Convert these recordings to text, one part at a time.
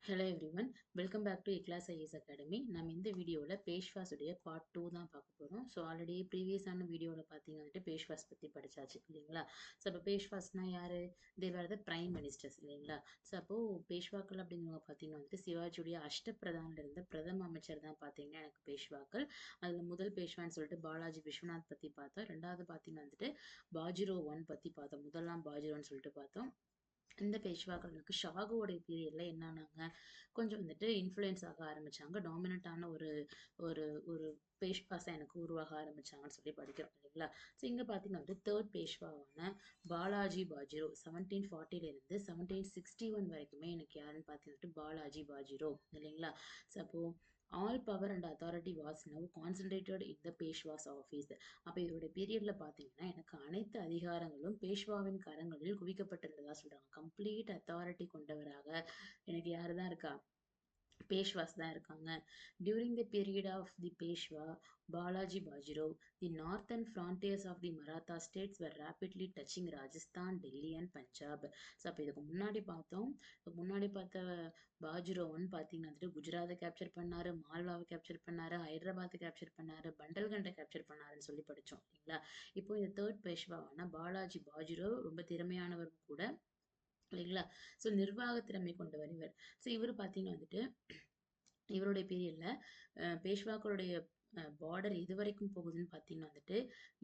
Hello everyone, welcome back to இக்லாஸ் IAS academy. நம்ம இந்த வீடியோவில் பேஷ்வாஸ் உடைய பார்ட் 2 தான் பார்க்க போகிறோம். ஸோ ஆல்ரெடி ப்ரீவியஸான வீடியோவில் பார்த்தீங்க வந்துட்டு பேஷ்வாஸ் பற்றி படிச்சாச்சு இல்லைங்களா. ஸோ அப்போ பேஷ்வாஸ்னா யார்? தேர் த பிரைம் மினிஸ்டர்ஸ் இல்லைங்களா. ஸோ அப்போது பேஷ்வாக்கள் அப்படிங்கிறவங்க பார்த்தீங்கன்னா வந்துட்டு சிவாஜியுடைய அஷ்டப்பிரதானில் இருந்த பிரதம அமைச்சர் தான் பார்த்தீங்கன்னா எனக்கு பேஷ்வாக்கள். அதில் முதல் பேஷ்வான்னு சொல்லிட்டு பாலாஜி விஸ்வநாத் பற்றி பார்த்தோம். ரெண்டாவது பார்த்தீங்கன்னா வந்துட்டு பாஜிரோ 1 பற்றி பார்த்தோம். முதலாம் பாஜிரோன்னு சொல்லிட்டு பார்த்தோம். இந்த பேஷ்வாக்களுக்கு ஷாகுவோடைய பீரியட்ல என்னன்னாங்க, கொஞ்சம் வந்துட்டு இன்ஃப்ளூயன்ஸ் ஆக ஆரம்பிச்சாங்க. டாமினண்டான ஒரு ஒரு ஒரு பேஷ்வாஸை எனக்கு உருவாக ஆரம்பிச்சாங்கன்னு சொல்லி படிக்கிறோம் இல்லைங்களா. ஸோ இங்கே பார்த்தீங்கன்னா வந்து தேர்ட் பேஷ்வாவான பாலாஜி பாஜிரோ 1740 1761 வரைக்குமே எனக்கு யாருன்னு பார்த்தீங்கன்னா பாலாஜி பாஜிரோ இல்லைங்களா. ஸோ அப்போ all power and authority was now concentrated in the Peshwas office. அப்போ இவருடைய பீரியட்ல பார்த்தீங்கன்னா எனக்கு அனைத்து அதிகாரங்களும் பேஷ்வாவின் கரங்களில் குவிக்கப்பட்டிருந்ததா சொல்றாங்க. கம்ப்ளீட் அத்தாரிட்டி கொண்டவராக எனக்கு யாரு தான் இருக்கா? பேஷ்வாஸ் தான் இருக்காங்க. During the period of the Peshwa Balaji Bajirao the northern frontiers of the Maratha states were rapidly touching Rajasthan, Delhi and Punjab. So அப்போ இதுக்கு முன்னாடி பார்த்தோம். முன்னாடி பார்த்த பாஜிரோ 1 பார்த்தீங்கன்னா வந்துட்டு குஜராத்தை கேப்சர் பண்ணாரு, மால்வாவை கேப்சர் பண்ணாரு, ஹைதராபாத்தை கேப்சர் பண்ணாரு, பண்டல்கண்டை கேப்சர் பண்ணாருன்னு சொல்லி படித்தோம் இல்லைங்களா. இப்போ இந்த தேர்ட் பேஷ்வாவான பாலாஜி பாஜிரோ ரொம்ப திறமையானவரும் கூட இல்லைங்களா. ஸோ நிர்வாக திறமை கொண்டவர் இவர். ஸோ இவர் பார்த்தீங்கன்னா வந்துட்டு இவருடைய பீரியட்ல பேஷ்வாக்களுடைய பார்டர் எது வரைக்கும் போகுதுன்னு பார்த்தீங்கன்னா வந்துட்டு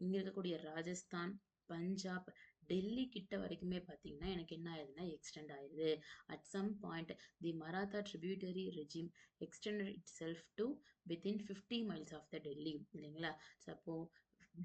இங்க இருக்கக்கூடிய ராஜஸ்தான், பஞ்சாப், டெல்லி கிட்ட வரைக்குமே பார்த்தீங்கன்னா எனக்கு என்ன ஆயிருதுன்னா எக்ஸ்டெண்ட் ஆயிருது. At some point the Maratha tributary regime extended itself to within 50 miles of the Delhi இல்லைங்களா. ஸோ அப்போ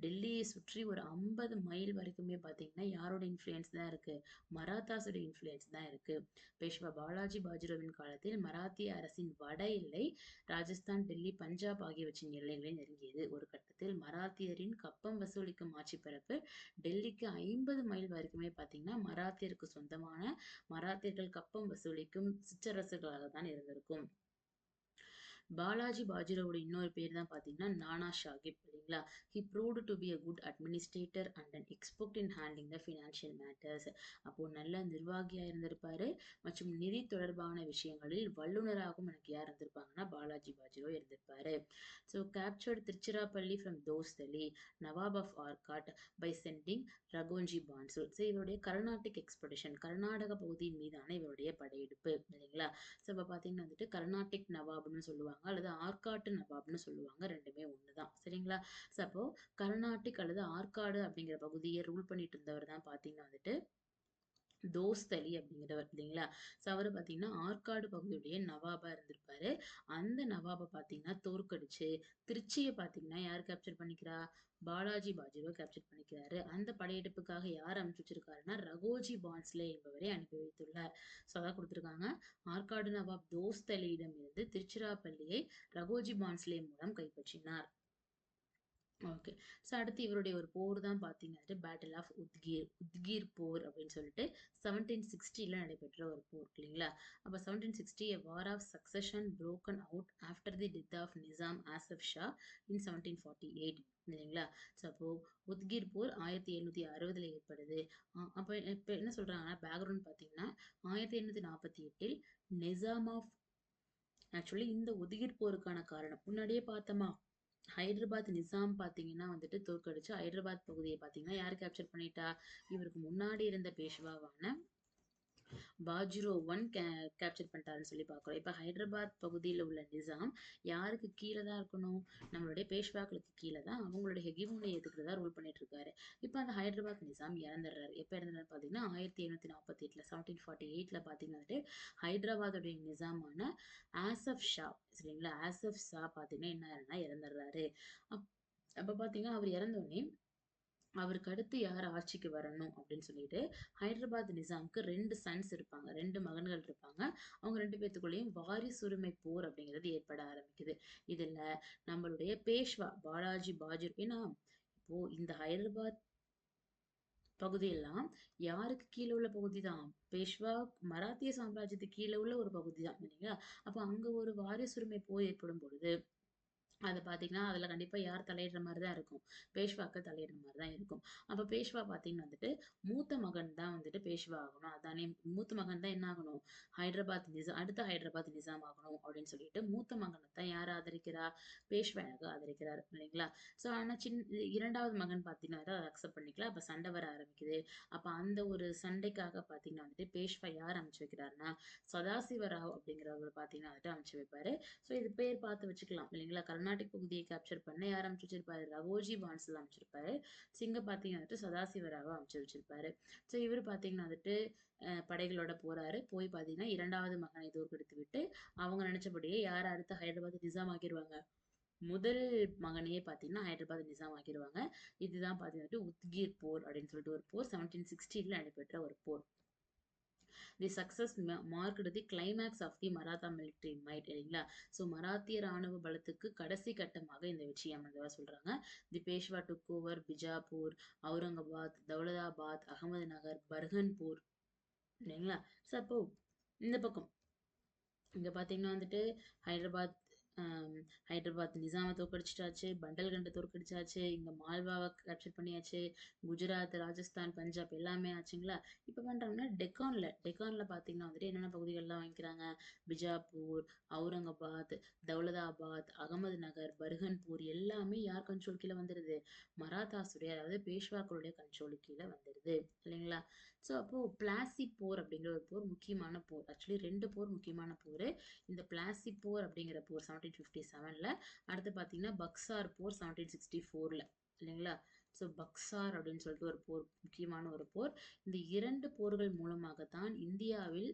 டெல்லியை சுற்றி ஒரு 50 மைல் வரைக்குமே பார்த்தீங்கன்னா யாரோட இன்ஃப்ளூயன்ஸ் தான் இருக்கு? மராத்தாஸோட இன்ஃப்ளூயன்ஸ் தான் இருக்கு. பேஷ்வா பாலாஜி பாஜிரோவின் காலத்தில் மராத்திய அரசின் வட எல்லை ராஜஸ்தான், டெல்லி, பஞ்சாப் ஆகியவற்றின் எல்லைகளை நெருங்கியது. ஒரு கட்டத்தில் மராத்தியரின் கப்பம் வசூலிக்கும் ஆட்சி பரப்பு டெல்லிக்கு 50 மைல் வரைக்குமே பார்த்தீங்கன்னா மராத்தியருக்கு சொந்தமான மராத்தியர்கள் கப்பம் வசூலிக்கும் சிற்றரசுகளாக தான் இருந்திருக்கும். பாலாஜி பாஜிரோவோட இன்னொரு பேர் தான் பார்த்தீங்கன்னா நானா சாஹிப் இல்லைங்களா. He proved to be a good administrator and an expert in handling the financial matters. அப்போ நல்ல நிர்வாகியா இருந்திருப்பாரு மற்றும் நிதி தொடர்பான விஷயங்களில் வல்லுநராகவும் எனக்கு யார் இருந்திருப்பாங்கன்னா பாலாஜி பாஜிரோ இருந்திருப்பாரு. So captured Tiruchirappalli from Dost Ali nawab of Arcot by sending Raghoji Bhonsle. So இவருடைய கர்நாடிக் எக்ஸ்பெடிஷன் கர்நாடக பகுதியின் மீதான இவருடைய படையெடுப்பு இல்லைங்களா. ஸோ இப்போ பார்த்தீங்கன்னா வந்துட்டு கர்நாடிக் நவாப்னு சொல்லுவாங்க அல்லது ஆற்காட்டு நவாப்னு சொல்லுவாங்க. ரெண்டுமே ஒண்ணுதான் சரிங்களா. ஸோ அப்போ கர்நாடிக் அல்லது ஆற்காடு அப்படிங்கிற பகுதியை ரூல் பண்ணிட்டு இருந்தவர் தான் பார்த்தீங்கன்னா வந்துட்டு தோஸ்தலி அப்படிங்கிறவர் இல்லைங்களா. ஸோ அவர் பார்த்தீங்கன்னா ஆற்காடு பகுதியுடைய நவாபா இருந்திருப்பாரு. அந்த நவாபை பார்த்தீங்கன்னா தோற்கடிச்சு திருச்சியை பார்த்தீங்கன்னா யார் கேப்சர் பண்ணிக்கிறா? பாலாஜி பாஜிரோ கேப்சர் பண்ணிக்கிறாரு. அந்த படையெடுப்புக்காக யார் அனுப்பிச்சு வச்சிருக்காருன்னா ரகோஜி பான்ஸ்லே என்பவரை அனுப்பி வைத்துள்ளார். ஸோ அதான் கொடுத்துருக்காங்க. ஆற்காடு நவாப் தோஸ்தலியிடம் இருந்து திருச்சிராப்பள்ளியை ரகோஜி பான்ஸ்லே மூலம் கைப்பற்றினார். ஓகே. ஸோ அடுத்து இவருடைய ஒரு போர் தான் பார்த்தீங்கன்னா பேட்டில் ஆஃப் உத்கீர் போர் அப்படின்னு சொல்லிட்டு 1760 நடைபெற்ற ஒரு போர் இல்லைங்களா. அப்போ 1760 a war of succession broken out after the death of Nizam Asaf Shah in 1748 இல்லைங்களா. ஸோ அப்போ உத்கீர் போர் 1760 ஏற்படுது. அப்போ இப்போ என்ன சொல்றாங்கன்னா பேக்ரவுண்ட் பார்த்தீங்கன்னா 1748 நிசாம் ஆஃப் ஆக்சுவலி இந்த உத்கீர் போருக்கான காரணம் முன்னாடியே பார்த்தோமா. ஹைதராபாத் நிசாம் பார்த்தீங்கன்னா வந்துட்டு தோற்கடிச்சு ஹைதராபாத் பகுதியை பார்த்தீங்கன்னா யார் கேப்சர் பண்ணிட்டா? இவருக்கு முன்னாடி இருந்த பேஷ்வாவான பாஜிரோ 1 கேப்சர் பண்ணிட்டாருன்னு சொல்லி பார்க்குறோம். இப்போ ஹைதராபாத் பகுதியில் உள்ள நிசாம் யாருக்கு கீழே தான் இருக்கணும்? நம்மளுடைய பேஷ்வாக்களுக்கு கீழே தான் அவங்களுடைய ஹெகிமோனியை ஏற்றுக்கிறதா ரூல் பண்ணிட்டு இருக்காரு. இப்போ அந்த ஹைதராபாத் நிசாம் இறந்துடுறாரு. எப்போ இறந்துறாரு பார்த்தீங்கன்னா 1748 1748 பார்த்தீங்கன்னா ஹைதராபாத்துடைய நிசாமான ஆசப் ஷா சரிங்களா. ஆசப் ஷா பார்த்தீங்கன்னா என்ன ஆயிருன்னா இறந்துடுறாரு. அப்போ பார்த்தீங்கன்னா அவர் இறந்தோடனே அவருக்கு அடுத்து யார் ஆட்சிக்கு வரணும் அப்படின்னு சொல்லிட்டு ஹைதராபாத் நிசாமுக்கு 2 சன்ஸ் இருப்பாங்க, 2 மகன்கள் இருப்பாங்க. அவங்க 2 பேத்துக்குள்ளேயும் வாரிசுரிமை போர் அப்படிங்கிறது ஏற்பட ஆரம்பிக்குது. இதுல நம்மளுடைய பேஷ்வா பாலாஜி பாஜிர் ஏன்னா இப்போ இந்த ஹைதராபாத் பகுதியெல்லாம் யாருக்கு கீழே உள்ள பகுதி தான்? பேஷ்வா மராத்திய சாம்ராஜ்யத்துக்கு கீழே உள்ள ஒரு பகுதி தான் இல்லைங்களா. அப்போ அங்க ஒரு வாரிசுரிமை போர் ஏற்படும் பொழுது அதை பார்த்தீங்கன்னா அதில் கண்டிப்பாக யார் தலையிடுற மாதிரி தான் இருக்கும், பேஷ்வாக்கு தலையிடுற மாதிரி தான் இருக்கும். அப்போ பேஷ்வா பார்த்தீங்கன்னா வந்துட்டு மூத்த மகன் தான் வந்துட்டு பேஷ்வா ஆகணும், அதானே மூத்த மகன் தான் என்ன ஆகணும், ஹைதராபாத் நிசாம், அடுத்த ஹைதராபாத் நிசாம் ஆகணும் அப்படின்னு சொல்லிட்டு மூத்த மகனை தான் யார் ஆதரிக்கிறா, பேஷ்வாயாக ஆதரிக்கிறார் இல்லைங்களா. ஸோ ஆனால் இரண்டாவது மகன் பார்த்தீங்கன்னா அதை அக்செப்ட் பண்ணிக்கல. அப்போ சண்டை வர ஆரம்பிக்குது. அப்போ அந்த ஒரு சண்டைக்காக பார்த்தீங்கன்னா வந்துட்டு பேஷ்வா யார் அமைச்சு வைக்கிறாருன்னா சதாசிவராவ் அப்படிங்கிறவர் பார்த்தீங்கன்னா வந்துட்டு அமைச்சு வைப்பாரு. ஸோ இது பேர் பார்த்து வச்சுக்கலாம் இல்லைங்களா. கர்நாடிக் பகுதியை கேப்சர் பண்ண யார் அமைச்சு வச்சிருப்பாரு, ரகோஜி பான்ஸ்ல அமைச்சிருப்பாரு. சிங்க பார்த்தீங்கன்னா வந்துட்டு சதாசிவராவ அமைச்சு வச்சிருப்பாரு. ஸோ இவர் பார்த்தீங்கன்னா வந்துட்டு படைகளோட போறாரு. போய் பார்த்தீங்கன்னா இரண்டாவது மகனை தோற்கடித்து விட்டு அவங்க நினைச்சபடியே யார் அடுத்த ஹைதராபாத் நிசாம் ஆக்கிடுவாங்க, முதல் மகனையே பார்த்தீங்கன்னா ஹைதராபாத் நிசாம் ஆக்கிடுவாங்க. இதுதான் பார்த்தீங்கன்னா உத்கீர் போர் அப்படின்னு சொல்லிட்டு ஒரு போர் 1760 நடைபெற்ற ஒரு போர். The success marked the climax of the Maratha military might இல்லைங்களா. ஸோ மராத்திய ராணுவ பலத்துக்கு கடைசி கட்டமாக இந்த வெற்றி அமைந்ததா சொல்றாங்க. The Peshwa took over Bijapur, Aurangabad, Daulatabad, Ahmednagar, Burhanpur இல்லைங்களா. ஸோ அப்போ இந்த பக்கம் இங்க பாத்தீங்கன்னா வந்துட்டு ஹைதராபாத் ஆம், ஹைதராபாத் நிசாமை தோற்கடிச்சிட்டாச்சு, பண்டல்கண்டை தோற்கடிச்சாச்சு, இங்க மால்வாவை கேப்சர் பண்ணியாச்சு, குஜராத், ராஜஸ்தான், பஞ்சாப் எல்லாமே ஆச்சுங்களா. இப்ப பண்றாங்கன்னா டெக்கான்ல பாத்தீங்கன்னா வந்துட்டு என்னென்ன பகுதிகள்லாம் வாங்கிக்கிறாங்க, பிஜாப்பூர், அவுரங்காபாத், தௌலதாபாத், அகமது நகர், பர்ஹன்பூர் எல்லாமே யார் கண்ட்ரோல் கீழே வந்துருது, மராத்தாசுடைய அதாவது பேஷ்வாக்களுடைய கண்ட்ரோல் கீழே வந்துருது இல்லைங்களா. ஸோ அப்போ பிளாசி போர் அப்படிங்கிற ஒரு போர் முக்கியமான போர். ஆக்சுவலி 2 போர் முக்கியமான போர். இந்த பிளாசி போர் அப்படிங்கிற போர் 1757ல, அடுத்து பார்த்தீங்கன்னா பக்சார் போர் 1764ல இல்லைங்களா. ஸோ பக்சார் அப்படின்னு சொல்லிட்டு ஒரு போர், முக்கியமான ஒரு போர். இந்த 2 போர்கள் மூலமாகத்தான் இந்தியாவில்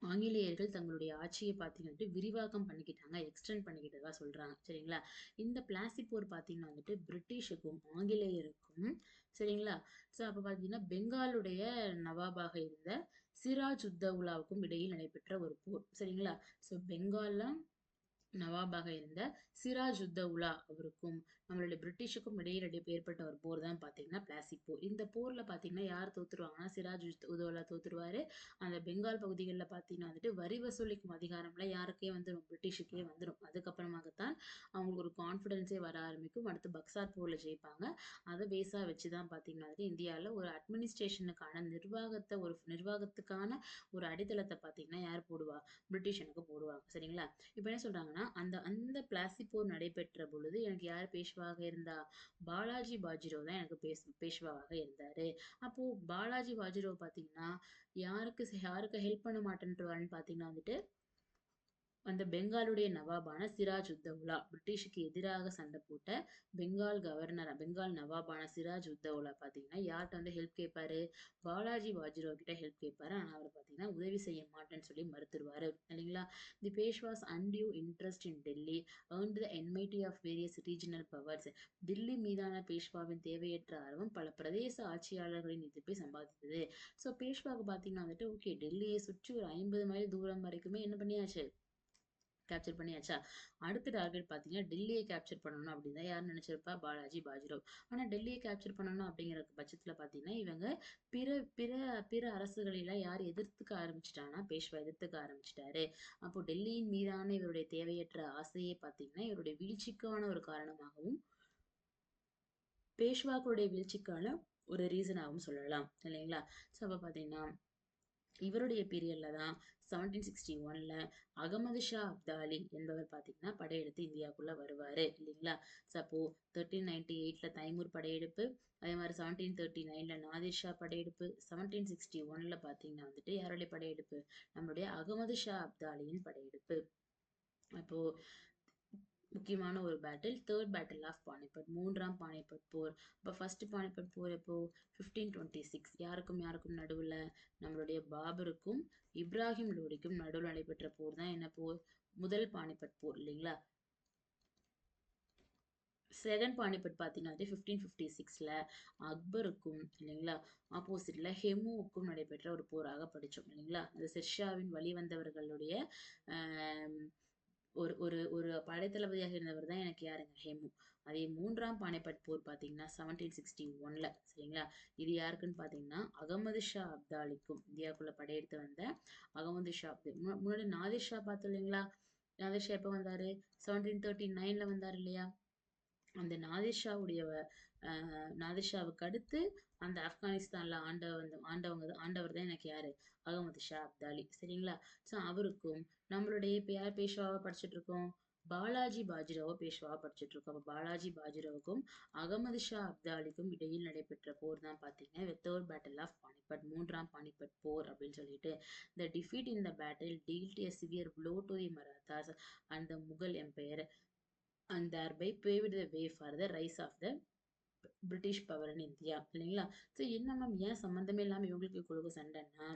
ஆங்கிலேயர்கள் தங்களுடைய ஆட்சியை பார்த்தீங்கன்னா விரிவாக்கம் பண்ணிக்கிட்டாங்க, எக்ஸ்டெண்ட் பண்ணிக்கிட்டதா சொல்றாங்க சரிங்களா. இந்த பிளாசி போர் பார்த்தீங்கன்னா வந்துட்டு பிரிட்டிஷுக்கும் ஆங்கிலேயருக்கும் சரிங்களா. ஸோ அப்போ பார்த்தீங்கன்னா பெங்காலுடைய நவாபாக இருந்த சிராஜ் உத்தவுலாவுக்கும் இடையில் நடைபெற்ற ஒரு போர் சரிங்களா. ஸோ பெங்கால்ல நவாபாக இருந்த சிராஜ் உத்தவுலா அவருக்கும் நம்மளுடைய பிரிட்டிஷுக்கும் இடையில் ஏற்பட்ட ஒரு போர் தான் பார்த்தீங்கன்னா பிளாசி போர். இந்த போர்ல பார்த்தீங்கன்னா யார் தோத்துருவாங்கன்னா சிராஜ் உத்தவுலா தோத்துருவாரு. அந்த பெங்கால் பகுதிகளில் பார்த்தீங்கன்னா வந்துட்டு வரி வசூலிக்கும் அதிகாரம்லாம் யாருக்கே வந்துடும், பிரிட்டிஷுக்கே வந்துடும். அதுக்கப்புறமாகத்தான் அவங்களுக்கு ஒரு கான்ஃபிடென்ஸே வர ஆரம்பிக்கும். அடுத்து பக்சார் போர்ல ஜெயிப்பாங்க. அதை பேஸா வச்சு தான் பார்த்தீங்கன்னா வந்துட்டு இந்தியாவில் ஒரு அட்மினிஸ்ட்ரேஷனுக்கான நிர்வாகத்துக்கான ஒரு அடித்தளத்தை பார்த்தீங்கன்னா யார் போடுவா, பிரிட்டிஷனுக்கு போடுவாங்க சரிங்களா. இப்ப என்ன சொல்றாங்கன்னா அந்த அந்த பிளாசி போர் நடைபெற்ற பொழுது எனக்கு யார் பேஷ்வாக இருந்தா, பாலாஜி பாஜிரோ தான் எனக்கு பேஷ்வாவாக இருந்தாரு. அப்போ பாலாஜி பாஜிரோ பாத்தீங்கன்னா யாருக்கு ஹெல்ப் பண்ண மாட்டேன்றாருன்னு பாத்தீங்கன்னா வந்துட்டு அந்த பெங்காலுடைய நவாபான சிராஜ் உத்தவுலா, பிரிட்டிஷுக்கு எதிராக சண்டை போட்ட பெங்கால் நவாபான சிராஜ் உத்தவுலா பாத்தீங்கன்னா யார்கிட்ட வந்து ஹெல்ப் கேட்பாரு, பாலாஜி பாஜிராவ் கிட்ட ஹெல்ப் கேட்பாரு. ஆனா அவர் பாத்தீங்கன்னா உதவி செய்ய மாட்டேன்னு சொல்லி மறுத்துருவாரு இல்லைங்களா. தி Peshwas undue interest in Delhi earned the enmity of various regional powers. Delhi மீதான பேஷ்வாவின் தேவையற்ற ஆர்வம் பல பிரதேச ஆட்சியாளர்களின் எதிர்ப்பை சம்பாதித்தது. ஸோ பேஷ்வாவுக்கு பார்த்தீங்கன்னா வந்துட்டு ஓகே டெல்லியை சுற்றி ஒரு 50 மைல் தூரம் வரைக்குமே என்ன பண்ணியாச்சு, கேப்சர் பண்ணியாச்சா. அடுத்த டார்கெட் பார்த்தீங்கன்னா டெல்லியை கேப்சர் பண்ணணும் அப்படின்னு தான் யார் நினைச்சிருப்பா, பாலாஜி பாஜிராவ். ஆனால் டெல்லியை கேப்சர் பண்ணணும் அப்படிங்கிற பட்சத்தில் பார்த்தீங்கன்னா இவங்க பிற பிற பிற அரசுகளெல்லாம் யார் எதிர்த்துக்க ஆரம்பிச்சிட்டாங்கன்னா பேஷ்வா எதிர்த்துக்க ஆரம்பிச்சிட்டாரு. அப்போ டெல்லியின் மீதான இவருடைய தேவையற்ற ஆசையை பார்த்தீங்கன்னா இவருடைய வீழ்ச்சிக்கான ஒரு காரணமாகவும் பேஷ்வாக்களுடைய வீழ்ச்சிக்கான ஒரு ரீசனாகவும் சொல்லலாம் இல்லைங்களா. ஸோ அப்போ பார்த்தீங்கன்னா இவருடைய பீரியட்ல தான் 1761ல அகமது ஷா அப்தாலி என்பவர் பார்த்தீங்கன்னா படையெடுத்து இந்தியாவுக்குள்ள வருவாரு இல்லைங்களா. ஸோ அப்போ 1398ல தைமூர் படையெடுப்பு, அதே மாதிரி 1739ல நாதிர் ஷா படையெடுப்பு, 1761ல பார்த்தீங்கன்னா வந்துட்டு யாருடைய படையெடுப்பு, நம்மளுடைய அகமது ஷா அப்தாலியின் படையெடுப்பு. அப்போ முக்கியமான ஒரு battle, third battle of Panipat, மூன்றாம் பானிபட் போர். இப்போ ஃபர்ஸ்ட் பானிபட் போர் எப்போ, 1526 யாருக்கும் நடுவுல, நம்மளுடைய பாபருக்கும் இப்ராஹிம் லோடிக்கும் நடுவில் நடைபெற்ற போர் தான் என்ன போர், முதல் பானிபட் போர் இல்லைங்களா. செகண்ட் பானிபட் பார்த்தீங்கன்னா 1556ல அக்பருக்கும் இல்லைங்களா ஆப்போசிட்ல ஹெமுவுக்கும் நடைபெற்ற ஒரு போராக படித்தோம் இல்லைங்களா. அந்த ஷெர்ஷாவின் வழி வந்தவர்களுடைய ஒரு ஒரு ஒரு படைத்தளபதியாக இருந்தவர் தான் எனக்கு யாருங்க, ஹெமு. அதே மூன்றாம் பானிபட் போர் பார்த்தீங்கன்னா 1761ல சரிங்களா. இது யாருக்குன்னு பார்த்தீங்கன்னா அகமது ஷா அப்தாலிக்கும், இந்தியாவுக்குள்ள படையெடுத்து வந்த அகமது ஷா முன்னாடி நாதிர் ஷா பார்த்தோம் இல்லைங்களா. நாதிர் ஷா எப்போ வந்தாரு? 1739ல வந்தாரு இல்லையா? அந்த நாதிர் ஷாவுக்கு அடுத்து அந்த ஆப்கானிஸ்தான்ல ஆண்டவர் தான் எனக்கு யாரு? அகமது ஷா அப்தாலி. சரிங்களா? ஸோ அவருக்கும் நம்மளுடைய இப்ப யார் பேஷ்வாவா படிச்சுட்டு இருக்கோம்? பாலாஜி பாஜிராவோ பேஷ்வாவா படிச்சுட்டு இருக்கோம். அப்ப பாலாஜி பாஜிராவுக்கும் அகமது ஷா அப்தாலிக்கும் இடையில் நடைபெற்ற போர் தான் பாத்தீங்கன்னா தேர்ட் பேட்டில் ஆஃப் பானிபட், மூன்றாம் பானிபட் போர் அப்படின்னு சொல்லிட்டு. The defeat in the battle dealt a severe blow to the Marathas and the Mughal Empire and thereby paved the way for the rise of the British power in India. இல்லைங்களா? So என்ன ma'am ஏன் சம்மந்தமே இல்லாம இவங்களுக்கு குழுக்கு சண்டைன்னா,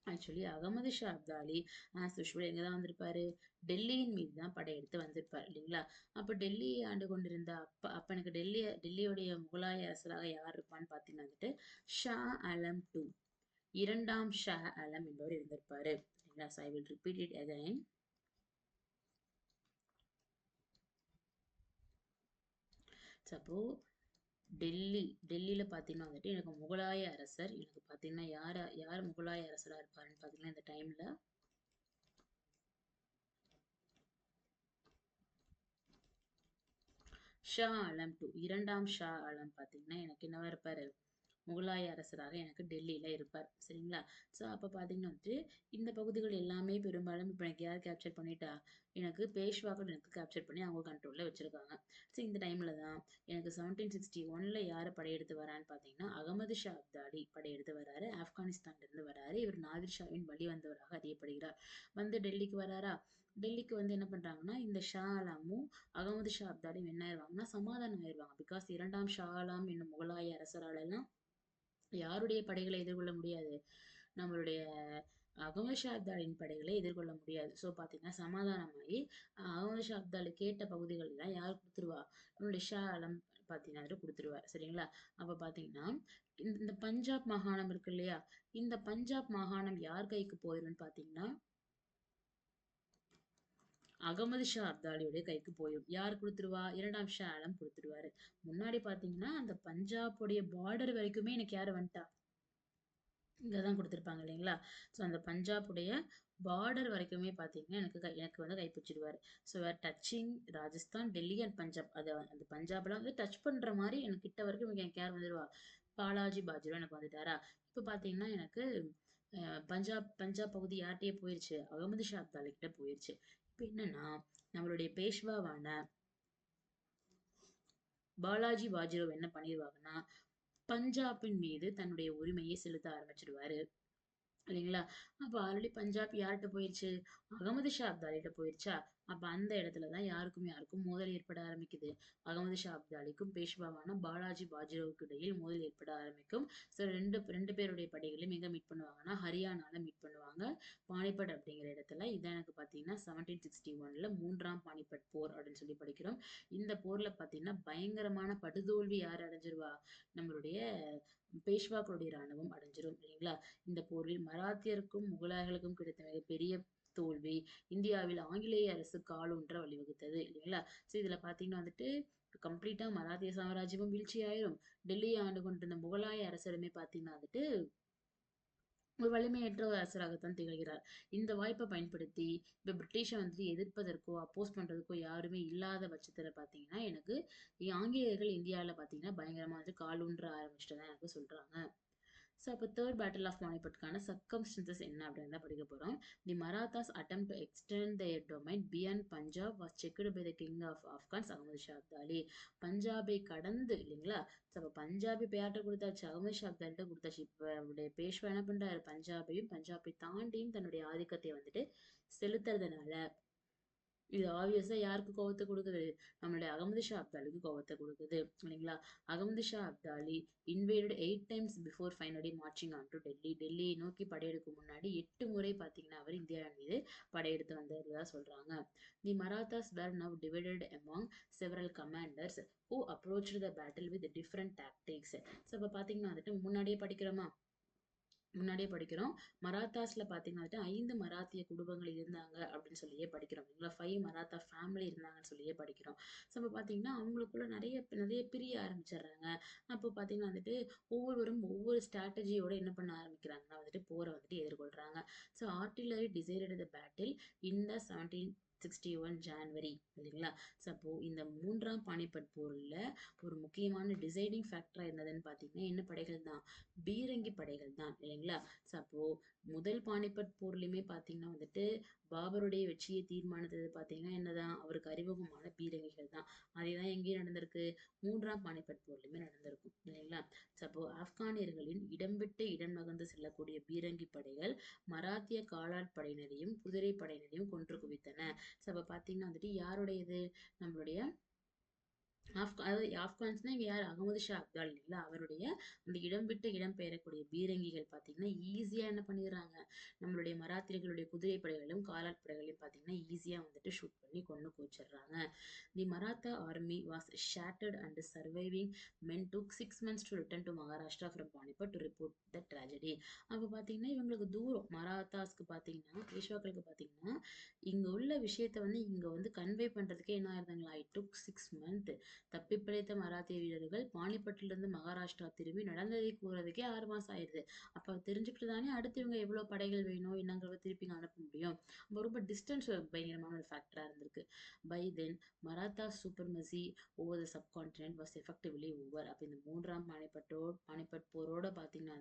actually Ahmad Shah Abdali as usual எங்க தான் வந்திருப்பாரு? டெல்லியின் மீது தான் படையெடுத்து வந்திருப்பார் இல்லைங்களா? அப்ப டெல்லியை ஆண்டு கொண்டிருந்த அப்ப எனக்கு டெல்லியோடைய முகலாய அரசராக யார் இருப்பான்னு பாத்தீங்கன்னா வந்துட்டு ஷா ஆலம் டூ, இரண்டாம் ஷா ஆலம் என்பவர் இருந்திருப்பாரு. சரிங்களா? So I will repeat it again. அப்போ டெல்லியில பாத்தீங்கன்னா வந்துட்டு எனக்கு முகலாய அரசர், எனக்கு பாத்தீங்கன்னா யார் முகலாய அரசரா இருப்பாருன்னு பாத்தீங்கன்னா இந்த டைம்ல ஷா ஆலம் டூ, இரண்டாம் ஷா ஆலம் பாத்தீங்கன்னா எனக்கு என்னவா இருப்பாரு? முகலாய அரசராக எனக்கு டெல்லியில இருப்பார். சரிங்களா? ஸோ அப்ப பாத்தீங்கன்னா வந்துட்டு இந்த பகுதிகள் எல்லாமே பெரும்பாலும் இப்ப எனக்கு யார் கேப்சர் பண்ணிட்டா? எனக்கு பேஷ்வாக்கள் எனக்கு கேப்சர் பண்ணி அவங்க கண்ட்ரோல்ல வச்சிருக்காங்க. ஸோ இந்த டைம்ல தான் எனக்கு 1761ல யாரு படையெடுத்து வரான்னு பாத்தீங்கன்னா அகமது ஷா அப்தாலி படையெடுத்து வராரு. ஆப்கானிஸ்தான்ல இருந்து வராரு. இவர் நாதிர் ஷாவின் வழி வந்தவராக அறியப்படுகிறார். வந்து டெல்லிக்கு வராரா? டெல்லிக்கு வந்து என்ன பண்றாங்கன்னா இந்த ஷா ஆலமும் அகமது ஷா அப்தாலியும் என்ன ஆயிருவாங்கன்னா சமாதானம் ஆயிருவாங்க. பிகாஸ் இரண்டாம் ஷா ஆலம் என்னும் முகலாய அரசரால எல்லாம் யாருடைய படைகளை எதிர்கொள்ள முடியாது? நம்மளுடைய அகமது ஷா அப்தாலின் படைகளை எதிர்கொள்ள முடியாது. ஸோ பாத்தீங்கன்னா சமாதானமாயி அகமது ஷா அப்தாலி கேட்ட பகுதிகள் எல்லாம் யார் கொடுத்துருவா? நம்மளுடைய ஷா ஆலம் பாத்தீங்கன்னா கொடுத்துருவார். சரிங்களா? அப்ப பாத்தீங்கன்னா இந்த பஞ்சாப் மாகாணம் இருக்கு இல்லையா? இந்த பஞ்சாப் மாகாணம் யார் கைக்கு போயிரும்னு பாத்தீங்கன்னா அகமது ஷா அப்தாலியுடைய கைக்கு போயிடும். யார் கொடுத்துருவா? இரண்டாம் ஷா ஆலம் கொடுத்துருவாரு. முன்னாடி பாத்தீங்கன்னா அந்த பஞ்சாபுடைய பார்டர் வரைக்குமே எனக்கு யாரு வந்துட்டா? இங்கதான் கொடுத்துருப்பாங்க இல்லைங்களா? ஸோ அந்த பஞ்சாபுடைய பார்டர் வரைக்குமே பார்த்தீங்கன்னா எனக்கு வந்து கைப்பிடிச்சிடுவாரு. So touching Rajasthan, Delhi and Punjab, அதை அந்த பஞ்சாப்லாம் வந்து டச் பண்ற மாதிரி எனக்கு கிட்ட வரைக்கும் எனக்கு யார் வந்துடுவா? பாலாஜி பாஜிரா எனக்கு வந்துட்டாரா? இப்போ பார்த்தீங்கன்னா எனக்கு பஞ்சாப் பகுதி யார்கிட்டயே போயிருச்சு? அகமது ஷா அப்தாலி கிட்ட போயிருச்சு. இப்போ என்னன்னா நம்மளுடைய பேஷ்வாவான பாலாஜி பாஜிராவ் என்ன பண்ணிடுவாங்கன்னா பஞ்சாபின் மீது தன்னுடைய உரிமையை செலுத்த ஆரம்பிச்சிடுவாரு. இல்லைங்களா? அப்ப ஆல்ரெடி பஞ்சாப் யார்கிட்ட போயிருச்சு? அகமது ஷா அப்தாலிட்ட போயிருச்சா? அப்ப அந்த இடத்துலதான் யாருக்கும் மோதல் ஏற்பட ஆரம்பிக்குது. அகமது ஷா அப்தாலிக்கும் பேஷ்வாவான பாலாஜி பாஜிராவுக்கு இடையில் மோதல் ஏற்பட ஆரம்பிக்கும். ஸோ ரெண்டு பேருடைய படைகளும் எங்க மீட் பண்ணுவாங்கன்னா ஹரியானால மீட் பண்ணுவாங்க. பானிபட் அப்படிங்கிற இடத்துல. இதான் எனக்கு பாத்தீங்கன்னா 1761ல மூன்றாம் பானிபட் போர் அப்படின்னு சொல்லி படிக்கிறோம். இந்த போர்ல பாத்தீங்கன்னா பயங்கரமான படுதோல்வி யார் அடைஞ்சிருவா? நம்மளுடைய பேஷ்வாக்களுடைய ராணுவம் அடைஞ்சிரும். இல்லைங்களா? இந்த போரில் மராத்தியருக்கும் முகலாயர்களுக்கும் கிடைத்த மிகப்பெரிய தோல்வி இந்தியாவில் ஆங்கிலேய அரசு காலூன்ற வழிவகுத்தது. இல்லைங்களா? ஸோ இதுல பாத்தீங்கன்னா வந்துட்டு கம்ப்ளீட்டா மராத்திய சாம்ராஜ்யமும் வீழ்ச்சி ஆயிரும். டெல்லியை ஆண்டு கொண்டிருந்த முகலாய அரசருமே பாத்தீங்கன்னா வந்துட்டு ஒரு வலிமையற்ற ஒரு அரசராகத்தான் திகழ்கிறார். இந்த வாய்ப்பை பயன்படுத்தி இப்ப பிரிட்டிஷை வந்துட்டு எதிர்ப்பதற்கோ அப்போஸ் பண்றதுக்கோ யாருமே இல்லாத பட்சத்துல பாத்தீங்கன்னா எனக்கு ஆங்கிலேயர்கள் இந்தியாவில பாத்தீங்கன்னா பயங்கரமா வந்து காலூன்ற ஆரம்பிச்சுட்டு எனக்கு சொல்றாங்க. ஸோ அப்போ தேர்ட் பேட்டில் ஆஃப் பானிபட்கான சர்க்கம்ஸ்டன்சஸ் என்ன அப்படின்னு தான் படிக்க போகிறோம். தி Marathas attempt to extend their domain beyond Punjab was checked by the king of Afghans Ahmed Shah Abdali. பஞ்சாபை கடந்து இல்லைங்களா? ஸோ அப்போ பஞ்சாபை இப்போ யார்கிட்ட கொடுத்தாச்சு? அகமது ஷா அப்தாலிட்ட கொடுத்தாச்சு. இப்போ அவருடைய பேஷ்வா என்ன பண்றாரு? பஞ்சாபை தாண்டியும் தன்னுடைய ஆதிக்கத்தை வந்துட்டு செலுத்துறதுனால இது ஆப்வியஸா யாருக்கு கோவத்தை கொடுக்குது? நம்மளுடைய அகமது ஷா அப்தாலிக்கு கோவத்தை கொடுக்குது. இல்லைங்களா? Ahmad Shah Abdali invaded 8 times before finally marching on to Delhi. டெல்லியை நோக்கி படையெடுக்கும் முன்னாடி 8 முறை பாத்தீங்கன்னா அவர் இந்தியாவின் மீது படையெடுத்து வந்ததா சொல்றாங்க. The Marathas were now divided among several commanders who approached the battle with different tactics. So இப்போ பாத்தீங்கன்னா வந்துட்டு முன்னாடியே படிக்கிறோமா? முன்னாடியே படிக்கிறோம். மராத்தாஸ்ல பார்த்தீங்கன்னா 5 மராத்திய குடும்பங்கள் இருந்தாங்க அப்படின்னு சொல்லியே படிக்கிறோம் இல்லைங்களா? 5 மராத்தா ஃபேமிலி இருந்தாங்கன்னு சொல்லியே படிக்கிறோம். ஸோ அப்ப பார்த்தீங்கன்னா, அவங்களுக்குள்ள நெறைய நெறைய பிரிய ஆரம்பிச்சர்றாங்க. அப்போ பார்த்தீங்கன்னா ஒவ்வொருவரும் ஒவ்வொரு ஸ்ட்ராட்டஜியோட என்ன பண்ண ஆரம்பிக்கிறாங்கன்னா போர எதிர்கொள்றாங்க. So artillery decided the battle in the 1761 January இல்லைங்களா? ஸோ அப்போ இந்த 3ஆம் பானிபட் போர்ல ஒரு முக்கியமான டிசைடிங் ஃபேக்டரா இருந்ததுன்னு பார்த்தீங்கன்னா, என்ன படைகள் தான்? பீரங்கி படைகள் தான் இல்லைங்களா? ஸோ அப்போ முதல் பானிபட் போர்லயுமே பார்த்தீங்கன்னா பாபருடைய வெற்றியை தீர்மானித்தது பார்த்தீங்கன்னா என்னதான்? அவருக்கு அறிமுகமான பீரங்கிகள் தான். அதேதான் எங்கேயும் நடந்திருக்கு? 3ஆம் பானிபட் போர்லயுமே நடந்திருக்கும் இல்லைங்களா? ஸோ அப்போ ஆப்கானியர்களின் இடம் விட்டு இடம் நகர்ந்து செல்லக்கூடிய பீரங்கி படைகள் மராத்திய காலாட்படையினரையும் குதிரை படையினரையும் கொன்று குவித்தன. ஸோ அப்ப பார்த்தீங்கன்னா யாருடையது? நம்மளுடைய அதாவது ஆப்கான்ஸ்னா இங்க யார்? அகமது ஷா அப்தால் இல்ல அவருடைய அந்த இடம் விட்டு இடம் பெயரக்கூடிய பீரங்கிகள் பாத்தீங்கன்னா ஈஸியா என்ன பண்ணிடுறாங்க? நம்மளுடைய மராத்தியர்களுடைய குதிரை படைகளும் காலாட் படைகளையும் பாத்தீங்கன்னா ஈஸியா ஷூட் பண்ணி கொண்டு குவிச்சிடுறாங்க. The Maratha army was shattered and surviving men took 6 months to return to Maharashtra from Panipat to report the tragedy. அப்ப பாத்தீங்கன்னா இவங்களுக்கு தூரம் மராத்தாஸ்க்கு பாத்தீங்கன்னா பேஷ்வாக்களுக்கு பாத்தீங்கன்னா இங்க உள்ள விஷயத்த இங்க கன்வே பண்றதுக்கே என்ன ஆயிருந்தாங்களா? ஐ டுக் 6 months. தப்பிப்பிழைத்த மராத்திய வீரர்கள் பானிபட்டிலிருந்து மகாராஷ்டிரா திரும்பி நடந்ததை கூறதுக்கே 6 மாசம் ஆயிடுது. அப்ப தெரிஞ்சுக்கிட்டு தானே அடுத்து இவங்க எவ்வளவு படைகள் வேணும் என்னங்கிறத திருப்பி இங்க அனுப்ப முடியும். அப்ப ரொம்ப டிஸ்டன்ஸ் பயங்கரமான ஒரு ஃபேக்டரா இருந்திருக்கு. By then Maratha supremacy over the subcontinent was effectively over. அப்ப இந்த 3ஆம் பானிபட் போரோட பாத்தீங்கன்னா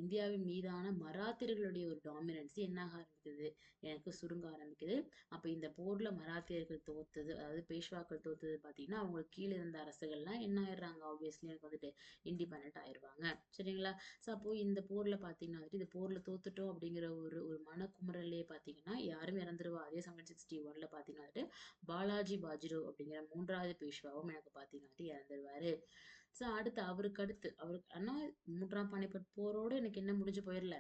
இந்தியாவின் மீதான மராத்தியர்களுடைய ஒரு டாமினன்சி என்னாக ஆரம்பிக்குது? எனக்கு சுருங்க ஆரம்பிக்குது. அப்ப இந்த போர்ல மராத்தியர்கள் தோத்தது, அதாவது பேஷ்வாக்கள் தோத்தது பாத்தீங்கன்னா அவங்களுக்கு கீழே இருந்த அரசுகள்லாம் என்ன ஆயிடுறாங்க? ஆப்வியஸ்லி எனக்கு இண்டிபெண்டன்ட் ஆயிடுவாங்க. சரிங்களா? ஸோ அப்போ இந்த போர்ல பாத்தீங்கன்னா இந்த போர்ல தோத்துட்டோம் அப்படிங்கிற ஒரு ஒரு மனக்குமுறல்லே பாத்தீங்கன்னா யாரும் இறந்துருவா. அதே 1761ல பாத்தீங்கன்னா பாலாஜி பாஜிரோ அப்படிங்கிற 3வது பேஷ்வாவும் எனக்கு பாத்தீங்கன்னா இறந்துருவாரு. ஸோ அவருக்கு ஆனா 3ஆம் பானிபட் போரோட எனக்கு என்ன முடிஞ்சு போயிரல.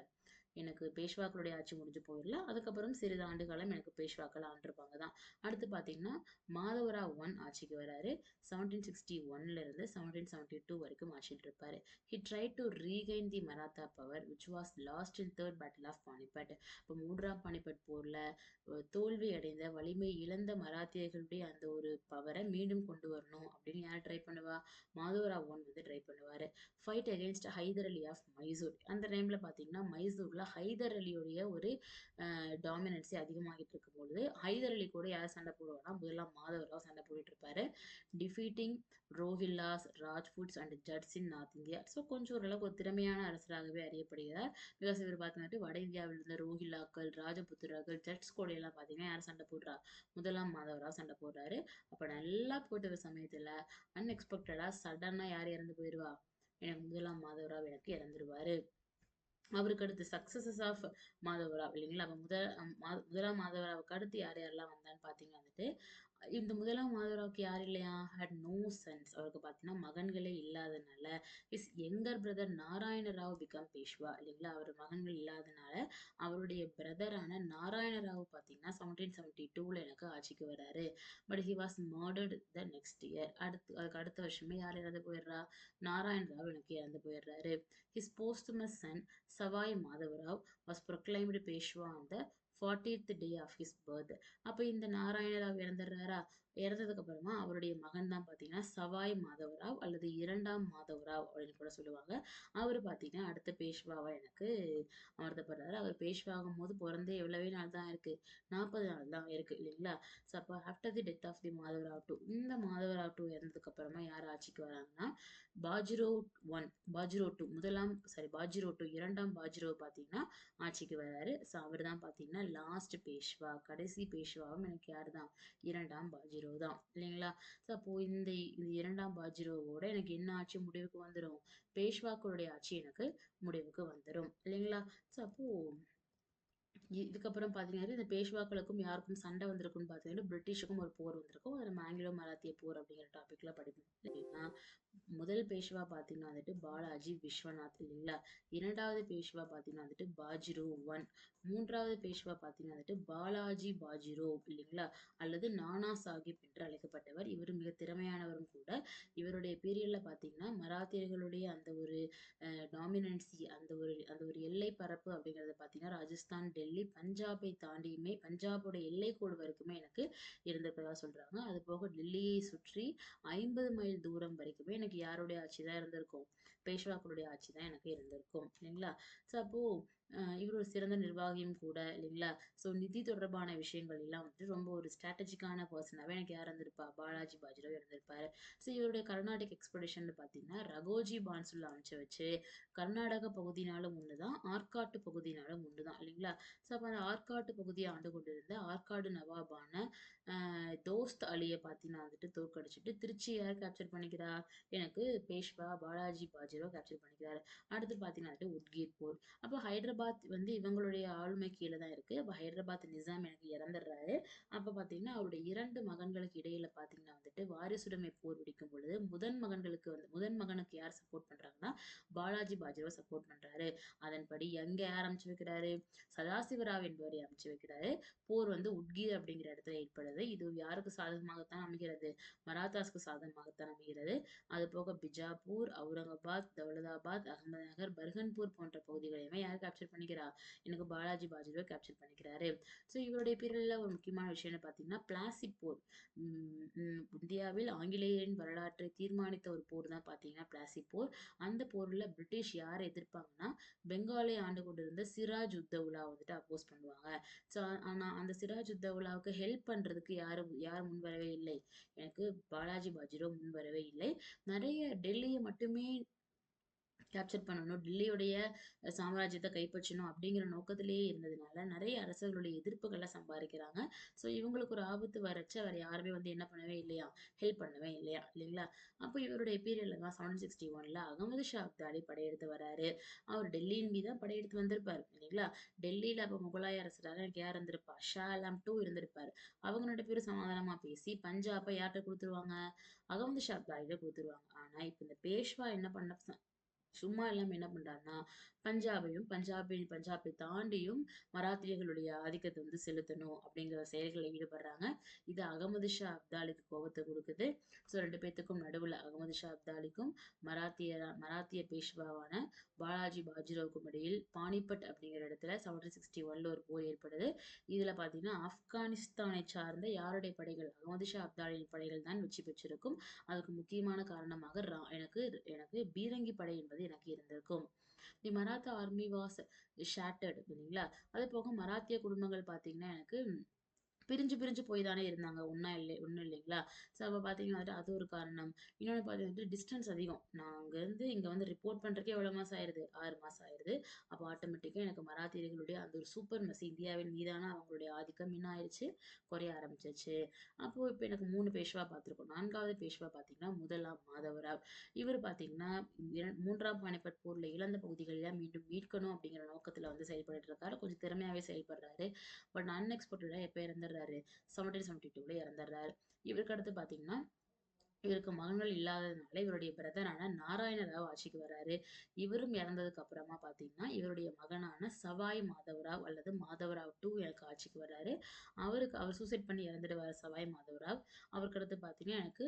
எனக்கு பேஷ்வாக்களுடைய ஆட்சி முடிஞ்சு போயிடல. அதுக்கப்புறம் சிறிது ஆண்டு காலம் எனக்கு பேஷ்வாக்கள் ஆண்டிருப்பாங்க தான். அடுத்து பார்த்தீங்கன்னா மாதவராவ் ஒன் ஆட்சிக்கு வராரு. 1761ல இருந்து 1772 வரைக்கும் ஆட்சியில் இருப்பாரு. He tried to regain the Maratha power which was lost in third battle of Panipat. இப்போ 3ஆம் பானிபட் போர்ல தோல்வி அடைந்த வலிமை இழந்த மராத்தியர்களுடைய அந்த ஒரு பவரை மீண்டும் கொண்டு வரணும் அப்படின்னு யார் ட்ரை பண்ணுவா? மாதவராவ் ஒன் ட்ரை பண்ணுவாரு. Fight against Hyder Ali of Mysore. அந்த டைம்ல பாத்தீங்கன்னா மைசூர்ல ஹைதர் அலியுடைய ஒரு டாமினன்சி அதிகமாகிட்டு இருக்கும் பொழுது ஹைதர் அலி கூட யார் சண்டை போடுவாங்கன்னா முதலாம் மாதவராவ் சண்டை போட்டுட்டு இருப்பாரு. Defeating Rohillas Rajputs and Jats in north India. So கொஞ்சம் ஓரளவுக்கு ஒரு திறமையான அரசராகவே அறியப்படுகிறார். பிகாஸ் இவர் பார்த்தீங்கன்னா வட இந்தியாவில் இருந்த ரோஹில்லாக்கள் ராஜபுத்திரர்கள் ஜட்ஸ் கூட எல்லாம் பார்த்தீங்கன்னா யார் சண்டை போடுறா? முதலாம் மாதவராவ் சண்டை போடுறாரு. அப்ப நல்லா போட்ட சமயத்துல அன்எக்ஸ்பெக்டடா சடனா யார் இறந்து போயிடுவா? எனக்கு முதலாம் மாதவராவ் எனக்கு இறந்துருவாரு. அவருக்கு அடுத்து சக்சஸஸ் ஆஃப் மாதவராவ் இல்லைங்களா? அப்ப முதலாம் மாதவராவுக்கு அடுத்து யார் யாரெல்லாம் வந்தான்னு பாத்தீங்கன்னா இந்த முதலாம் மாதவராவுக்கு யார் இல்லையா? Had no sons. அவருக்கு பாத்தீங்கன்னா மகன்களே இல்லாதனால his younger brother Narayana Rao became Peshwa இல்லைங்களா? அவர் மகன்கள் இல்லாதனால அவருடைய பிரதரான நாராயண ராவ் பாத்தீங்கன்னா 1772ல எனக்கு ஆட்சிக்கு வராரு. But he was murdered the next year. அதுக்கு அடுத்த வருஷமே யார் இறந்து போயிடுறா? நாராயண ராவ் எனக்கு இறந்து போயிடுறாரு. His posthumous son Sawai Madhavrao was proclaimed Peshwa on the 40th day of his birth. அப்ப இந்த நாராயணராவ் இறந்துடுறாரா? இறந்ததுக்கு அப்புறமா அவருடைய மகன் தான் பாத்தீங்கன்னா சவாய் மாதவராவ் அல்லது 2ஆம் மாதவராவ் அப்படின்னு கூட சொல்லுவாங்க. அவர் பாத்தீங்கன்னா அடுத்த பேஷ்வாவா எனக்கு அமர்த்தப்படுறாரு. அவர் பேஷ்வாகும் போது பிறந்தே எவ்வளவே நாள் தான் இருக்கு? 40 நாள் தான் இருக்கு இல்லைங்களா? ஸோ அப்போ after the death of the Madhavrao two, இந்த மாதவராவ் டூ இறந்ததுக்கு அப்புறமா யார் ஆட்சிக்கு வராங்கன்னா பாஜிரோ பாஜிரோ டூ 2ஆம் பாஜிரோ பாத்தீங்கன்னா ஆட்சிக்கு வராரு. ஸோ அவர் தான் பாத்தீங்கன்னா லாஸ்ட் பேஷ்வா. கடைசி பேஷ்வாவும் எனக்கு யார் தான்? 2ஆம் பாஜிரோ தான் இல்லைங்களா? ஸோ அப்போ இந்த 2ஆம் பாஜிரோவோட எனக்கு என்ன ஆட்சி முடிவுக்கு வந்துடும்? பேஷ்வாக்களுடைய ஆட்சி எனக்கு முடிவுக்கு வந்துடும் இல்லைங்களா? ஸோ அப்போ இதுக்கப்புறம் பார்த்தீங்கன்னா, இந்த பேஷ்வாக்களுக்கும் யாருக்கும் சண்டை வந்திருக்குன்னு பார்த்தீங்கன்னா, பிரிட்டிஷுக்கும் ஒரு போர் வந்திருக்கும். அது நம்ம ஆங்கிலோ மராத்திய போர் அப்படிங்கிற டாபிக்ல படிப்போம் இல்லைங்களா? முதல் பேஷ்வா பார்த்தீங்கன்னா வந்துட்டு பாலாஜி விஸ்வநாத் இல்லைங்களா? 2வது பேஷ்வா பார்த்தீங்கன்னா வந்துட்டு பாஜிரோ 1. 3வது பேஷ்வா பார்த்தீங்கன்னா வந்துட்டு பாலாஜி பாஜிரோ இல்லைங்களா? அல்லது நானா சாஹிப் என்று அழைக்கப்பட்டவர். இவர் மிக திறமையானவரும் கூட. இவருடைய பீரியட்ல பார்த்தீங்கன்னா, மராத்தியர்களுடைய அந்த ஒரு டாமினன்சி அந்த ஒரு எல்லை பரப்பு அப்படிங்கிறத பார்த்தீங்கன்னா, ராஜஸ்தான், டெல்லி, பஞ்சாபை தாண்டியுமே பஞ்சாபோட எல்லைக்கோடு வரைக்குமே எனக்கு இருந்திருக்கிறதா சொல்றாங்க. அது போக டெல்லியை சுற்றி 50 மைல் தூரம் வரைக்குமே எனக்கு யாருடைய ஆட்சி தான் இருந்திருக்கும்? பேஷ்வாக்களுடைய ஆட்சி தான் எனக்கு இருந்திருக்கும். இல்லைங்களா? ஸோ அப்போ இவர் ஒரு சிறந்த நிர்வாகியும் கூட இல்லைங்களா? ஸோ நிதி தொடர்பான விஷயங்கள் எல்லாம் வந்துட்டு ரொம்ப ஒரு ஸ்ட்ராட்டஜிக்கான பர்சனாவே எனக்கு யார் இருந்திருப்பா? பாலாஜி பாஜிராவ் இருந்திருப்பாரு. ஸோ இவருடைய கர்நாடிக் எக்ஸ்பெடிஷன் பார்த்தீங்கன்னா, ரகோஜி பான்சுல அமைச்சு வச்சு கர்நாடக பகுதினாலும் ஒண்ணுதான், ஆற்காட்டு பகுதினாலும் ஒண்ணுதான் இல்லைங்களா? ஸோ அப்ப அந்த ஆற்காட்டு பகுதியை ஆண்டு கொண்டிருந்த ஆற்காடு நவாபான தோஸ்த் அலிய பார்த்தீங்கன்னா வந்துட்டு தோற்கடிச்சிட்டு திருச்சி யார் கேப்சர் பண்ணிக்கிறா? எனக்கு பேஷ்வா பாலாஜி பாஜிராவ் கேப்சர் பண்ணிக்கிறாரு. அடுத்து பார்த்தீங்கன்னா வந்துட்டு உத்கீர் போர். அப்போ ஹைதராபாத் வந்து இவங்களுடைய ஆளுமை கீழ தான் இருக்கு. அப்ப ஹைதராபாத் நிசாம் எனக்கு இறந்துடுறாரு. அப்ப பார்த்தீங்கன்னா, அவருடைய 2 மகன்களுக்கு இடையில பார்த்தீங்கன்னா வந்துட்டு வாரிசுரிமை போர் வெடிக்கும் பொழுது, முதன் மகனுக்கு யார் சப்போர்ட் பண்றாங்கன்னா, பாலாஜி பாஜிராவ் சப்போர்ட் பண்றாரு. அதன்படி எங்க யார் ஆரம்பிச்சு வைக்கிறாரு? சதாசிவராவ் என்பவரை அமைச்சு வைக்கிறாரு. போர் வந்து உட்கீர் அப்படிங்கிற இடத்துல ஏற்படுது. இது யாருக்கு சாதகமாகத்தான் அமைகிறது? மராத்தாஸ்க்கு சாதகமாகத்தான் அமைகிறது. அது போக பிஜாப்பூர், அவுரங்காபாத், தௌலதாபாத், அகமதுநகர், பர்ஹன்பூர் போன்ற பகுதிகளையுமே யார் கேப்சர் பண்ணிக்கிறா? எனக்கு பாலாஜி பாஜிராவ் கேப்சர் பண்ணிக்கிறாரு. ஸோ இவருடைய பீரியட்ல ஒரு முக்கியமான விஷயம்னு பார்த்தீங்கன்னா, பிளாசி போர். இந்தியாவில் ஆங்கிலேயரின் வரலாற்றை தீர்மானித்த ஒரு போர் தான் பார்த்தீங்கன்னா பிளாசி போர். அந்த போர்ல பிரிட்டிஷ் யாரை எதிர்ப்பாங்கன்னா, பெங்காலை ஆண்டு கொண்டிருந்த சிராஜ் உத்தவ்லா வந்துட்டு அப்போஸ் பண்ணுவாங்க. ஸோ ஆனா அந்த சிராஜ் உத்தவ்லாவுக்கு ஹெல்ப் பண்றதுக்கு யார் முன்வரவே இல்லை. எனக்கு பாலாஜி பாஜிராவ் முன்வரவே இல்லை. நிறைய டெல்லியை மட்டுமே கேப்சர் பண்ணணும். டில்லியுடைய சாம்ராஜ்யத்த கைப்பற்றணும் அப்படிங்கிற நோக்கத்திலேயே இருந்ததுனால, நெறைய அரசர்களுடைய எதிர்ப்புகள சம்பாரிக்கிறாங்க. ஸோ இவங்களுக்கு ஒரு ஆபத்து வரச்ச வேற யாருமே வந்து என்ன பண்ணவே இல்லையாம், ஹெல்ப் பண்ணவே இல்லையாம் இல்லைங்களா? அப்போ இவருடைய பீரியட்ல தான் 1761ல அகமது ஷா அப்தாலி படையெடுத்து வராரு. அவர் டெல்லியின் மீது தான் படையெடுத்து வந்திருப்பாரு இல்லைங்களா? டெல்லியில அப்ப முகலாய அரசராக எனக்கு யார் இருந்திருப்பா? ஷா ஆலம் 2 இருந்திருப்பாரு. அவங்க 2 பேரும் சமாதானமா பேசி பஞ்சாப யார்ட்ட குடுத்துருவாங்க? அகமது ஷா அப்தாலிட்ட குடுத்துருவாங்க. ஆனா இப்ப இந்த பேஷ்வா என்ன பண்ண சும்மா இல்லாம என்ன பண்றாருன்னா, பஞ்சாபை தாண்டியும் மராத்தியர்களுடைய ஆதிக்கத்தை வந்து செலுத்தணும் அப்படிங்கிற செயல்களில் ஈடுபடுறாங்க. இது அகமது ஷா அப்தாலிக்கு கோபத்தை கொடுக்குது. ஸோ 2 பேத்துக்கும் நடுவுல அகமது ஷா அப்தாலிக்கும் மராத்திய பேஷ்வாவான பாலாஜி பாஜிராவுக்கும் இடையில் பானிபட் அப்படிங்கிற இடத்துல 1761ல ஒரு போர் ஏற்படுது. இதுல பாத்தீங்கன்னா ஆப்கானிஸ்தானை சார்ந்த யாருடைய படைகள்? அகமது ஷா அப்தாலியின் படைகள் தான் வெற்றி பெற்றிருக்கும். அதுக்கு முக்கியமான காரணமாக எனக்கு எனக்கு பீரங்கி படை என்பது எனக்கு இருந்திருக்கும். தி மராத்தா ஆர்மி வாஸ் ஷேட்டர்ட் இல்லைங்களா? அது போக மராத்திய குடும்பங்கள் பார்த்தீங்கன்னா எனக்கு பிரிஞ்சு பிரிஞ்சு போய் தானே இருந்தாங்க. ஒண்ணும் இல்லைங்களா? ஸோ அப்ப பார்த்தீங்கன்னா வந்துட்டு அது ஒரு காரணம். இன்னொன்னு பார்த்தீங்கன்னா டிஸ்டன்ஸ் அதிகம். நான் அங்கருந்து இங்க வந்து ரிப்போர்ட் பண்றதுக்கே எவ்வளவு மாசம் ஆயிருது? 6 மாசம் ஆயிருது. அப்ப ஆட்டோமேட்டிக்கா எனக்கு மராத்தியர்களுடைய அந்த ஒரு சூப்பர்மசி இந்தியாவின் மீதான அவங்களுடைய ஆதிக்கம் என்ன ஆயிருச்சு? குறைய ஆரம்பிச்சுருச்சு. அப்போ இப்ப எனக்கு 3 பேஷ்வா பார்த்திருக்கோம். 4வது பேஷ்வா பார்த்தீங்கன்னா, முதலாம் மாதவராவ். இவரு பார்த்தீங்கன்னா, 3ஆம் பானிபட் போர்ல இழந்த பகுதிகளெல்லாம் மீண்டும் மீட்கணும் அப்படிங்கிற நோக்கத்துல வந்து செயல்பட்டுட்டு இருக்காரு. கொஞ்சம் திறமையாவே செயல்படுறாரு. பட் அன்எக்ஸ்பெக்டடா எப்ப இறந்துடுறாரு? 1772ல இறந்துடுறாரு. இவருக்கு அடுத்து பார்த்தீங்கன்னா, இவருக்கு மகன்கள் இல்லாததுனால இவருடைய பிரதரான நாராயண ராவ் ஆட்சிக்கு வராரு. இவரும் இறந்ததுக்கு அப்புறமா பார்த்தீங்கன்னா, இவருடைய மகனான சவாய் மாதவராவ் அல்லது மாதவராவ் 2 எனக்கு ஆட்சிக்கு வராரு. அவர் சூசைட் பண்ணி இறந்துடுவாரு சவாய் மாதவராவ். அவருக்கு அடுத்து பார்த்தீங்கன்னா, எனக்கு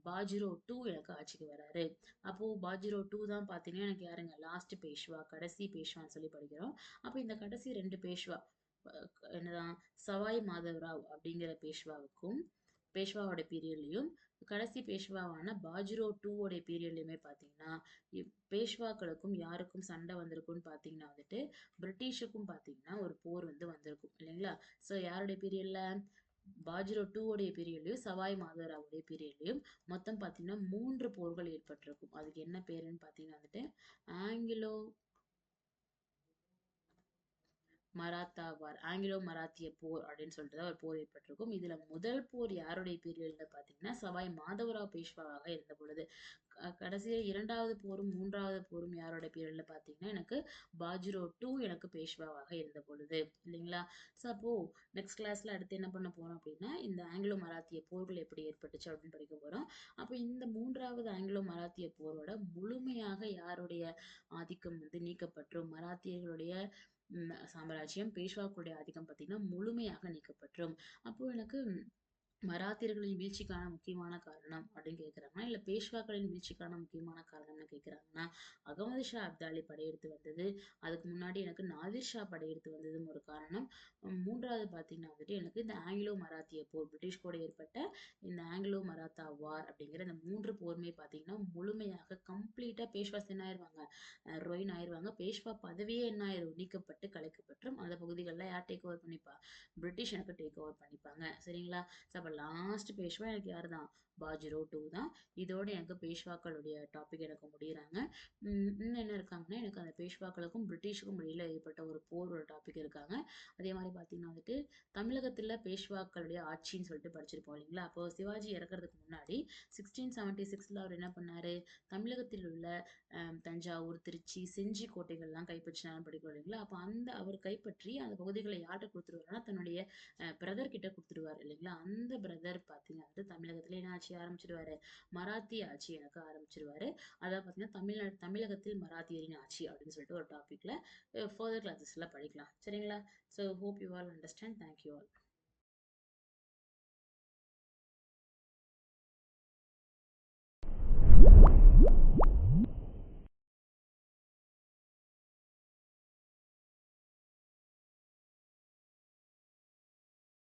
பாஜிரோ 2 எனக்கு ஆட்சிக்கு வராரு. அப்போ பாஜிரோ 2 தான் பார்த்தீங்கன்னா, எனக்கு யாருங்க லாஸ்ட் பேஷ்வா, கடைசி பேஷ்வான்னு சொல்லி படிக்கிறோம். அப்ப இந்த கடைசி 2 பேஷ்வா என்னதான் சவாய் மாதவராவ் அப்படிங்கிற பேஷ்வாவோட பீரியட்லயும் கடைசி பேஷ்வாவான பாஜிரோ 2 உடைய பீரியட்லயுமே பாத்தீங்கன்னா பேஷ்வாக்களுக்கும் யாருக்கும் சண்டை வந்திருக்கும்னு பாத்தீங்கன்னா வந்துட்டு பிரிட்டிஷுக்கும் பாத்தீங்கன்னா ஒரு போர் வந்து வந்திருக்கும் இல்லைங்களா? சோ யாருடைய பீரியட்ல பாஜிரோ 2 உடைய பீரியட்லயும் சவாய் மாதவராவுடைய பீரியட்லயும் மொத்தம் பாத்தீங்கன்னா 3 போர்கள் ஏற்பட்டிருக்கும். அதுக்கு என்ன பேருன்னு பாத்தீங்கன்னா வந்துட்டு ஆங்கிலோ மராத்தா வார், ஆங்கிலோ மராத்திய போர் அப்படின்னு சொல்லிட்டு தான் ஒரு போர் ஏற்பட்டிருக்கும். இதுல முதல் போர் யாருடைய பீரியட்ல பாத்தீங்கன்னா சவாய் மாதவராவ் பேஷ்வாவாக இருந்த பொழுது. கடைசியா 2வது போரும் 3வது போரும் யாரோட பீரியட்ல பாத்தீங்கன்னா எனக்கு பாஜ்ரோ டூ எனக்கு பேஷ்வாவாக இருந்த பொழுது இல்லைங்களா. ஸோ அப்போ நெக்ஸ்ட் கிளாஸ்ல அடுத்து என்ன பண்ண போறோம் அப்படின்னா இந்த ஆங்கிலோ மராத்திய போர்கள் எப்படி ஏற்பட்டுச்சு அப்படின்னு படிக்க போறோம். அப்போ இந்த 3வது ஆங்கிலோ மராத்திய போரோட முழுமையாக யாருடைய ஆதிக்கம் வந்து நீக்கப்பற்றும், மராத்தியர்களுடைய சாம்ராஜ்யம் பேஷ்வாக்களுடைய ஆதிக்கம் பார்த்தீங்கன்னா முழுமையாக நீக்கப்பற்றும். அப்போ எனக்கு மராத்தியர்களின் வீழ்ச்சிக்கான முக்கியமான காரணம் அப்படின்னு கேட்குறாங்கன்னா, இல்ல பேஷ்வாக்களின் வீழ்ச்சிக்கான முக்கியமான காரணம்னு கேட்குறாங்கன்னா, அகமது ஷா அப்தாலி படையெடுத்து வந்தது. அதுக்கு முன்னாடி எனக்கு நாதிர் ஷா படையெடுத்து வந்ததும் ஒரு காரணம். 3வது பார்த்தீங்கன்னா வந்துட்டு எனக்கு இந்த ஆங்கிலோ மராத்திய போர், பிரிட்டிஷ் கூட ஏற்பட்ட இந்த ஆங்கிலோ மராத்தா வார் அப்படிங்கிற இந்த 3 போருமே பார்த்தீங்கன்னா முழுமையாக கம்ப்ளீட்டா பேஷ்வாஸ் என்ன ஆயிருவாங்க, ரொயின் ஆயிருவாங்க. பேஷ்வா பதவியே என்ன ஆயிரும், நீக்கப்பட்டு கலைக்கப்பட்டும். அந்த பகுதிகளில் யார் டேக் ஓவர் பண்ணிப்பா, பிரிட்டிஷ் எனக்கு டேக் ஓவர் பண்ணிப்பாங்க. சரிங்களா. ஸோ அப்போ லாஸ்ட் பேஷ்வா எனக்கு யார் தான், பாஜ்ரோ டூ தான். இதோட எனக்கு பேஷ்வாக்களுடைய டாபிக் எனக்கு முடிகிறாங்க. இன்னும் என்ன இருக்காங்கன்னா எனக்கு அந்த பேஷ்வாக்களுக்கும் பிரிட்டிஷுக்கும் இடையில ஏற்பட்ட ஒரு போர் ஒரு டாபிக் இருக்காங்க. அதே மாதிரி பார்த்தீங்கன்னா வந்துட்டு தமிழகத்தில் பேஷ்வாக்களுடைய ஆட்சின்னு சொல்லிட்டு படிச்சிருப்போம் இல்லைங்களா. அப்போ சிவாஜி இறக்குறதுக்கு முன்னாடி 1676 அவர் என்ன பண்ணாரு, தமிழகத்தில் உள்ள தஞ்சாவூர், திருச்சி, செஞ்சி கோட்டைகள்லாம் கைப்பற்றினாலும் படிக்கிறோம் இல்லைங்களா. அப்போ அந்த அவர் கைப்பற்றி அந்த பகுதிகளை யார்கிட்ட கொடுத்துருவாருன்னா தன்னுடைய பிரதர் கிட்ட கொடுத்துருவாரு இல்லைங்களா. அந்த பிரதர் பார்த்தீங்கன்னா வந்து தமிழகத்துல என்ன ஆட்சி ஆரம்பிச்சிருவாரு, மராத்திய ஆட்சி எனக்கு ஆரம்பிச்சிருவாரு. அதாவது பார்த்தீங்கன்னா தமிழகத்தில் மராத்தியரின் ஆட்சி அப்படின்னு சொல்லிட்டு ஒரு டாபிக்ல ஃபர்தர் கிளாஸஸ்ல படிக்கலாம். சரிங்களா. So hope you all understand. Thank you all.